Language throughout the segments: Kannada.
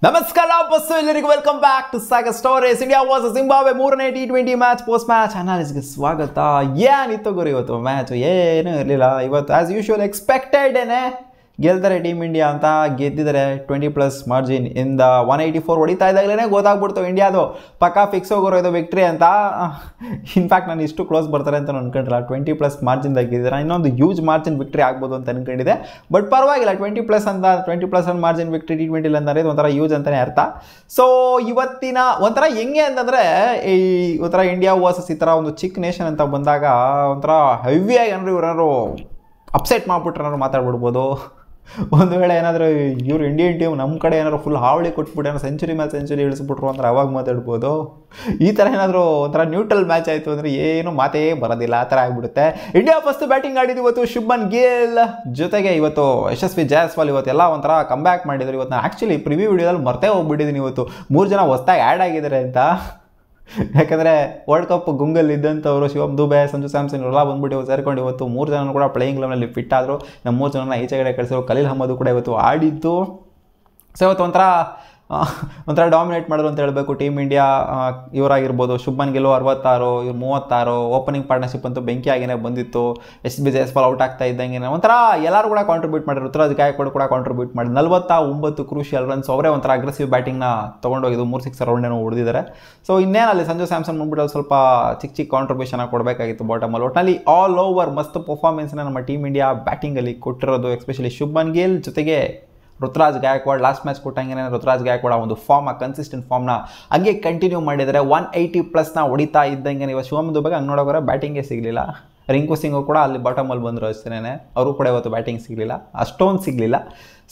ನಮಸ್ಕಾರ ಬಸ್ಸು ಎಲ್ಲರಿಗೂ welcome back to Sagar stories. India versus Zimbabwe ಮೂರನೇ T20 ಮ್ಯಾಚ್ ಪೋಸ್ಟ್ ಮ್ಯಾಚ್ ಅನಾಲಿಸ್ಗೆ ಸ್ವಾಗತ. ಏನಿತ್ತು ಗುರು ಇವತ್ತು ಮ್ಯಾಚ್? ಏನೂ ಇರಲಿಲ್ಲ ಇವತ್ತು. ಆ್ಯಸ್ ಯೂಶುವಲ್ ಎಕ್ಸ್ಪೆಕ್ಟೆಡೇನೆ ಗೆಲ್ತಾರೆ ಟೀಮ್ ಇಂಡಿಯಾ ಅಂತ. ಗೆದ್ದಿದ್ದಾರೆ 20+ ಮಾರ್ಜಿನ್ ಇಂದ 184 ಹೊಡಿತಾ ಇದ್ದಾಗಲೇ ಗೊತ್ತಾಗ್ಬಿಡ್ತು ಇಂಡಿಯಾದು ಪಕ್ಕಾ ಫಿಕ್ಸ್ ಹೋಗೋರು ಇದು ವಿಕ್ಟ್ರಿ ಅಂತ. ಇನ್ಫ್ಯಾಕ್ಟ್ ನಾನು ಇಷ್ಟು ಕ್ಲೋಸ್ ಬರ್ತಾರೆ ಅಂತ ಅನ್ಕೊಂಡಿಲ್ಲ. 20+ ಮಾರ್ಜಿನ್ದಾಗ ಗೆದ್ದಿದ್ದಾರೆ. ಇನ್ನೊಂದು ಹ್ಯೂಜ್ ಮಾರ್ಜಿನ್ ವಿಕ್ಟ್ರಿ ಆಗ್ಬೋದು ಅಂತ ಅನ್ಕೊಂಡಿದ್ದೆ. ಬಟ್ ಪರವಾಗಿಲ್ಲ, 20+ ಅಂತ 20+ ಮಾರ್ಜಿನ್ ವಿಕ್ಟ್ರಿ T20 ಅಂದರೆ ಒಂಥರ ಯೂಸ್ ಅಂತಲೇ ಅರ್ಥ. ಸೊ ಇವತ್ತಿನ ಒಂಥರ ಹೆಂಗೆ ಅಂತಂದರೆ, ಈ ಒಂಥರ ಇಂಡಿಯಾ ವರ್ಸಸ್ ಈ ಥರ ಒಂದು ಚಿಕ್ಕ ನೇಷನ್ ಅಂತ ಬಂದಾಗ ಒಂಥರ ಹೆವಿಯಾಗಿ ಏನಾದ್ರು ಇವರೇನಾದ್ರು ಅಪ್ಸೆಟ್ ಮಾಡಿಬಿಟ್ರೆ ಏನಾದ್ರು ಮಾತಾಡ್ಬಿಡ್ಬೋದು. ಒಂದು ವೇಳೆ ಏನಾದರೂ ಇವರು ಇಂಡಿಯನ್ ಟೀಮ್ ನಮ್ಮ ಕಡೆ ಏನಾದ್ರು ಫುಲ್ ಹಾವಳಿ ಕೊಟ್ಬಿಟ್ಟು ಏನಾದ್ರು ಸೆಂಚುರಿ ಮೇಲೆ ಸೆಂಚುರಿ ಇಳಿಸ್ಬಿಟ್ರು ಅಂದ್ರೆ ಅವಾಗ ಮಾತಾಡ್ಬೋದು. ಈ ಥರ ಏನಾದರೂ ಒಂಥರ ನ್ಯೂಟ್ರಲ್ ಮ್ಯಾಚ್ ಆಯಿತು ಅಂದರೆ ಏನು ಮಾತೇ ಬರೋದಿಲ್ಲ, ಆ ಥರ ಆಗಿಬಿಡುತ್ತೆ. ಇಂಡಿಯಾ ಫಸ್ಟ್ ಬ್ಯಾಟಿಂಗ್ ಆಡಿದ್ದು ಇವತ್ತು ಶುಭ್ಮನ್ ಗಿಲ್ ಜೊತೆಗೆ ಇವತ್ತು ಯಶಸ್ವಿ ಜೈಸ್ವಾಲ್ ಇವತ್ತೆಲ್ಲ ಒಂಥರ ಕಮ್ ಬ್ಯಾಕ್ ಮಾಡಿದ್ರು. ಇವತ್ತು ನಾನು ಆ್ಯಕ್ಚುಲಿ ಪ್ರಿವ್ಯೂ ವಿಡಿಯೋದಲ್ಲಿ ಮರ್ತೇ ಹೋಗ್ಬಿಟ್ಟಿದ್ದೀನಿ ಇವತ್ತು 3 ಜನ ಹೊಸ್ದಾಗಿ ಆ್ಯಡ್ ಆಗಿದ್ದಾರೆ ಅಂತ. ಯಾಕಂದರೆ ವರ್ಲ್ಡ್ ಕಪ್ ಗುಂಗಲ್ಲಿ ಇದ್ದಂಥವ್ರು ಶಿವಮ್ ದುಬೆ, ಸಂಜು ಸ್ಯಾಮ್ಸನ್ ಇವರೆಲ್ಲ ಬಂದ್ಬಿಟ್ಟು ಇವತ್ತು ಸೇರ್ಕೊಂಡು ಇವತ್ತು 3 ಜನ ಕೂಡ ಪ್ಲೇಯಿಂಗ್ ಲೆವೆನಲ್ಲಿ ಫಿಟ್ ಆದರು. ನಮ್ಮ 3 ಜನನ ಈಚೆ ಕಡೆ ಕಳಿಸಿದ್ರು. ಖಲೀಲ್ ಅಹ್ಮದ್ ಕೂಡ ಇವತ್ತು ಆಡಿದ್ದು. ಸೊ ಇವತ್ತು ಒಂಥರ ಡಾಮಿನೇಟ್ ಮಾಡಿದ್ರು ಅಂತ ಹೇಳಬೇಕು ಟೀಮ್ ಇಂಡಿಯಾ. ಇವರಾಗಿರ್ಬೋದು ಶುಭ್ಮನ್ ಗಿಲ್ 66, ಇವ್ರು 36. ಓಪನಿಂಗ್ ಪಾರ್ಟ್ನರ್ಶಿಪ್ ಅಂತೂ ಬೆಂಕಿ ಆಗೇನೆ ಬಂದಿತ್ತು. ಯಶಸ್ವಿ ಜೈಸ್ವಾಲ್ ಔಟ್ ಆಗ್ತಾ ಇದ್ದಂಗೆ ಒಂಥರ ಎಲ್ಲರೂ ಕೂಡ ಕಾಂಟ್ರಿಬ್ಯೂಟ್ ಮಾಡಿದ್ರು. ಋತುರಾಜ್ ಗಾಯಕ್ವಾಡ್ ಕೂಡ ಕಾಂಟ್ರಿಬ್ಯೂಟ್ ಮಾಡಿ 49 ಕ್ರೂಷಿಯಲ್ ರನ್ಸ್. ಅವರೇ ಒಂಥರ ಅಗ್ರೆಸಿವ್ ಬ್ಯಾಟಿಂಗ್ನ ತೊಗೊಂಡೋಗಿದ್ದು. 3 6 ರೌಂಡೇನೋ ಹೊಡೆದಿದ್ದಾರೆ. ಸೊ ಇನ್ನೇನಲ್ಲಿ ಸಂಜು ಸ್ಯಾಮ್ಸನ್ ಬಂದ್ಬಿಟ್ಟು ಸ್ವಲ್ಪ ಚಿಕ್ಕ ಕಾಂಟ್ರಿಬ್ಯೂಷನ್ ಕೊಡಬೇಕಾಗಿತ್ತು ಬಾಟಮಲ್ಲಿ. ಒಟ್ಟಿನಲ್ಲಿ ಆಲ್ ಓವರ್ ಮಸ್ತ್ ಪರ್ಫಾರ್ಮೆನ್ಸ್ನ ನಮ್ಮ ಟೀಮ್ ಇಂಡಿಯಾ ಬ್ಯಾಟಿಂಗಲ್ಲಿ ಕೊಟ್ಟಿರೋದು. ಎಸ್ಪೆಷಲಿ ಶುಭ್ಮನ್ ಗಿಲ್ ಜೊತೆಗೆ ಋತುರಾಜ್ ಗಾಯಕ್ವಾಡ್. ಲಾಸ್ಟ್ ಮ್ಯಾಚ್ ಕೊಟ್ಟಂಗೆ ಋತುರಾಜ್ ಗಾಯಕ್ವಾಡ್ ಒಂದು ಕನ್ಸಿಸ್ಟೆಂಟ್ ಫಾರ್ಮ್ನ ಹಂಗೆ ಕಂಟಿನ್ಯೂ ಮಾಡಿದರೆ 180+ ಹೊಡಿತಾ ಇದ್ದಂಗೆ. ಇವಾಗ ಶಿವಮ್ ದುಬೆಗೆ ಹಂಗೆ ನೋಡೋರೆ ಬ್ಯಾಟಿಂಗೇ ಸಿಗಲಿಲ್ಲ. ರಿಂಕು ಸಿಂಗು ಕೂಡ ಅಲ್ಲಿ ಬಾಟಮಲ್ಲಿ ಬಂದರು ಅಷ್ಟೇನೆ. ಅವರು ಕೂಡ ಇವತ್ತು ಬ್ಯಾಟಿಂಗ್ ಸಿಗಲಿಲ್ಲ, ಅಷ್ಟೊಂದು ಸಿಗಲಿಲ್ಲ.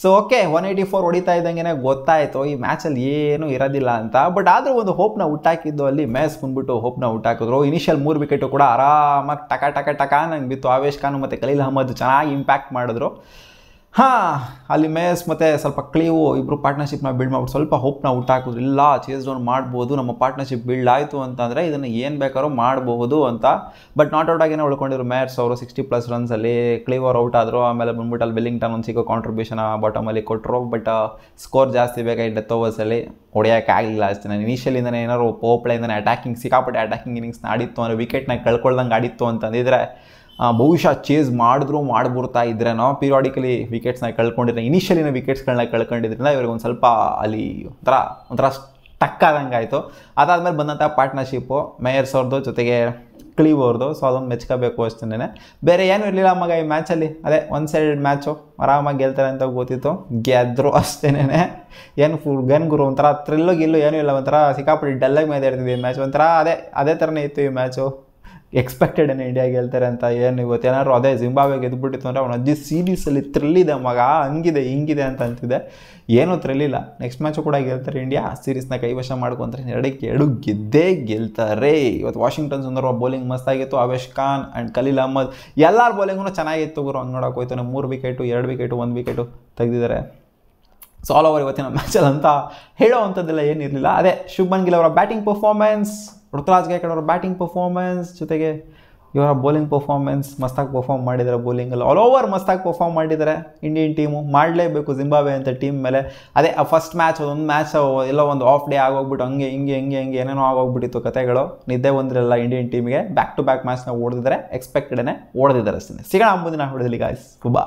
ಸೊ ಓಕೆ, 184 ಹೊಡಿತಾ ಇದ್ದಂಗೆ ಗೊತ್ತಾಯಿತು ಈ ಮ್ಯಾಚಲ್ಲಿ ಏನೂ ಇರೋದಿಲ್ಲ ಅಂತ. ಬಟ್ ಆದರೂ ಒಂದು ಹೋಪ್ನ ಹುಟ್ಟಾಕಿದ್ದು ಅಲ್ಲಿ ಮೇಸ್ ಬಂದ್ಬಿಟ್ಟು ಹೋಪ್ನ ಹುಟ್ಟಾಕಿದ್ರು. ಇನಿಷಿಯಲ್ 3 ವಿಕೆಟು ಕೂಡ ಆರಾಮಾಗಿ ಟಕ ನಂಗೆ ಬಿತ್ತು. ಆವೇಶ್ ಖಾನ್ ಮತ್ತು ಖಲೀಲ್ ಅಹ್ಮದ್ ಚೆನ್ನಾಗಿ ಇಂಪ್ಯಾಕ್ಟ್ ಮಾಡಿದ್ರು. ಅಲ್ಲಿ ಮೇಸ್ ಮತ್ತು ಸ್ವಲ್ಪ ಕ್ಲೀವು ಇಬ್ಬರು ಪಾರ್ಟ್ನರ್ಶಿಪ್ನ ಬಿಲ್ಡ್ ಮಾಡ್ಬಿಟ್ಟು ಸ್ವಲ್ಪ ಹೋಪ್ನ ಹುಟ್ಟಾಕಿದ್ರು. ಇಲ್ಲ, ಚೇಸ್ ಡೌನ್ ಮಾಡ್ಬೋದು, ನಮ್ಮ ಪಾರ್ಟ್ನರ್ಶಿಪ್ ಬಿಲ್ಡ್ ಆಯಿತು ಅಂತಂದರೆ ಇದನ್ನು ಏನು ಬೇಕಾದ್ರೂ ಮಾಡಬಹುದು ಅಂತ. ಬಟ್ ನಾಟ್ ಔಟ್ ಆಗಿನೇ ಉಳ್ಕೊಂಡಿದ್ರು ಮೇಯರ್ಸ್ ಅವರು 60+ ರನ್ಸಲ್ಲಿ. ಕ್ಲೀವ್ ಅವ್ರು ಔಟ್ ಆದರು. ಆಮೇಲೆ ಬಂದ್ಬಿಟ್ಟು ಅಲ್ಲಿ ವೆಲ್ಲಿಂಗ್ಟನ್ ಒಂದು ಸಿಗೋ ಕಾಂಟ್ರಿಬ್ಯೂಷನ್ ಬಾಟಮಲ್ಲಿ ಕೊಟ್ಟರು. ಬಟ್ ಸ್ಕೋರ್ ಜಾಸ್ತಿ ಬೇಕಾಗಿ ಡೆತ್ ಓವರ್ಸಲ್ಲಿ ಹೊಡೆಯೋಕ್ಕಾಗಲಿಲ್ಲ ಅಷ್ಟೇ. ನಾನು ಇನಿಷಿಯಲಿಂದನೇ ಏನಾದ್ರು ಪೋಪ್ಳೆಯಿಂದನೇ ಸಿಕ್ಕಾಪಟ್ಟೆ ಅಟ್ಯಾಕಿಂಗ್ ಇನ್ನಿಂಗ್ಸ್ನ ಆಡಿತ್ತು ಅಂದರೆ ವಿಕೆಟ್ನ ಕಳ್ಕೊಳ್ದಂಗೆ ಆಡಿತ್ತು ಅಂತಂದಿದ್ರೆ ಬಹುಶಃ ಚೇಸ್ ಮಾಡ್ಬಿಡ್ತಾ ಇದ್ರೇನೋ. ಪೀರಿಯಾಡಿಕಲಿ ವಿಕೆಟ್ಸ್ನ ಕಳ್ಕೊಂಡಿದ್ರೆ, ಇನಿಷಿಯಲಿನ ವಿಕೆಟ್ಸ್ಗಳನ್ನ ಕಳ್ಕೊಂಡಿದ್ರಿಂದ ಇವ್ರಿಗೆ ಒಂದು ಸ್ವಲ್ಪ ಅಲ್ಲಿ ಒಂಥರ ಸ್ಟಕ್ ಆದಂಗೆ ಆಯಿತು. ಅದಾದಮೇಲೆ ಬಂದಂಥ ಪಾರ್ಟ್ನರ್ಶಿಪ್ಪು ಮೇಯರ್ಸ್ ಅವ್ರದ್ದು ಜೊತೆಗೆ ಕ್ಲೀವ್ ಅವ್ರದ್ದು. ಸೊ ಅದೊಂದು ಮೆಚ್ಕೋಬೇಕು ಅಷ್ಟೇ. ಬೇರೆ ಏನೂ ಇರಲಿಲ್ಲ ಮಗ ಈ ಮ್ಯಾಚಲ್ಲಿ. ಅದೇ ಒನ್ ಸೈಡೆಡ್ ಮ್ಯಾಚು, ಆರಾಮಾಗಿ ಗೆಲ್ತಾರೆ ಅಂತ ಗೊತ್ತಿತ್ತು, ಗೆದ್ದರು ಅಷ್ಟೇನೆ. ಏನು ಫುಲ್ ಗನ್ ಗುರು, ಒಂಥರ ಥ್ರಿಲ್ಲು ಗಿಲ್ಲು ಏನೂ ಇಲ್ಲ. ಒಂಥರ ಸಿಕ್ಕಾಪಟ್ಟಿ ಡಲ್ಲಾಗಿ ಮೇಲೆ ಇರ್ತಿದ್ವಿ ಈ ಮ್ಯಾಚ್. ಒಂಥರ ಅದೇ ಥರನೇ ಇತ್ತು ಈ ಮ್ಯಾಚು. ಎಕ್ಸ್ಪೆಕ್ಟೆಡೇನೆ ಇಂಡಿಯಾ ಗೆಲ್ತಾರೆ ಅಂತ. ಏನು ಇವತ್ತು ಏನಾದ್ರು ಅದೇ ಜಿಂಬಾಬ್ವೆ ಗೆದ್ದುಬಿಟ್ಟಿತ್ತು ಅಂದರೆ ಅವನ ಅಜ್ಜಿ ಸೀರೀಸಲ್ಲಿ ಥ್ರಿಲ್ಲಿದೆ ಮಗ, ಹಂಗಿದೆ ಹಿಂಗಿದೆ ಅಂತ ಅಂತಿದೆ. ಏನೂ ಥ್ರಿಲ್ಲಿಲ್ಲ. ನೆಕ್ಸ್ಟ್ ಮ್ಯಾಚು ಕೂಡ ಗೆಲ್ತಾರೆ ಇಂಡಿಯಾ. ಸೀರೀಸ್ನ ಕೈವಶ ಮಾಡ್ಕೊಂತಾರೆ. 2-2 ಗೆದ್ದೇ ಗೆಲ್ತಾರೆ. ಇವತ್ತು ವಾಷಿಂಗ್ಟನ್ ಸುಂದರ್ ಬೌಲಿಂಗ್ ಮಸ್ತಾಗಿತ್ತು. ಆವೇಶ್ ಖಾನ್ ಆ್ಯಂಡ್ ಖಲೀಲ್ ಅಹ್ಮದ್ ಎಲ್ಲರ ಬೌಲಿಂಗೂ ಚೆನ್ನಾಗಿತ್ತು ಗುರು. ಹಂಗೆ ನೋಡೋಕೆ ಹೋಯ್ತು. 3 ವಿಕೆಟು 2 ವಿಕೆಟು 1 ವಿಕೆಟು ತೆಗೆದಿದ್ದಾರೆ. ಸೊ ಆಲ್ ಓವರ್ ಇವತ್ತಿನ ಮ್ಯಾಚಲ್ಲಿ ಅಂತ ಹೇಳೋ ಅಂಥದ್ದೆಲ್ಲ ಏನಿರಲಿಲ್ಲ. ಅದೇ ಶುಭ್ಮನ್ ಗಿಲ್ ಅವರ ಬ್ಯಾಟಿಂಗ್ ಪರ್ಫಾರ್ಮೆನ್ಸ್, ಋತುರಾಜ್ ಗಾಯಕ್ವಾಡ್ ಅವರ ಬ್ಯಾಟಿಂಗ್ ಪರ್ಫಾರ್ಮೆನ್ಸ್ ಜೊತೆಗೆ ಇವರ ಬೌಲಿಂಗ್ ಪರ್ಫಾರ್ಮೆನ್ಸ್ ಮಸ್ತಾಗಿ ಪರ್ಫಾರ್ಮ್ ಮಾಡಿದ್ದಾರೆ. ಬೌಲಿಂಗಲ್ಲಿ ಆಲ್ ಓವರ್ ಮಸ್ತಾಗಿ ಪರ್ಫಾರ್ಮ್ ಮಾಡಿದ್ದಾರೆ ಇಂಡಿಯನ್ ಟೀಮು. ಮಾಡಲೇಬೇಕು ಜಿಂಬಾಬ್ವೆ ಅಂತ ಟೀಮ್ ಮೇಲೆ. ಅದೇ ಫಸ್ಟ್ ಮ್ಯಾಚ್ ಒಂದು ಮ್ಯಾಚ್ ಎಲ್ಲೋ ಒಂದು ಆಫ್ ಡೇ ಆಗೋಗ್ಬಿಟ್ಟು ಹಂಗೆ ಹಿಂಗೆ ಏನೇನೋ ಆಗೋಗ್ಬಿಟ್ಟಿತ್ತು ಕತೆಗಳು. ನಿದ್ದೆ ಬಂದಿರಲ್ಲ ಇಂಡಿಯನ್ ಟೀಮಿಗೆ. ಬ್ಯಾಕ್ ಟು ಬ್ಯಾಕ್ ಮ್ಯಾಚ್ನ ಓಡಿದಿದ್ದಾರೆ. ಎಕ್ಸ್ಪೆಕ್ಟೆಡೇ ಓಡಿದಿದ್ದಾರೆ ಅಷ್ಟೇ. ಸಿಗೋಣ ಮುಂದಿನ ಹೊಡೆದಲ್ಲಿ ಗಾಯ್ಸ್. ಬಾ.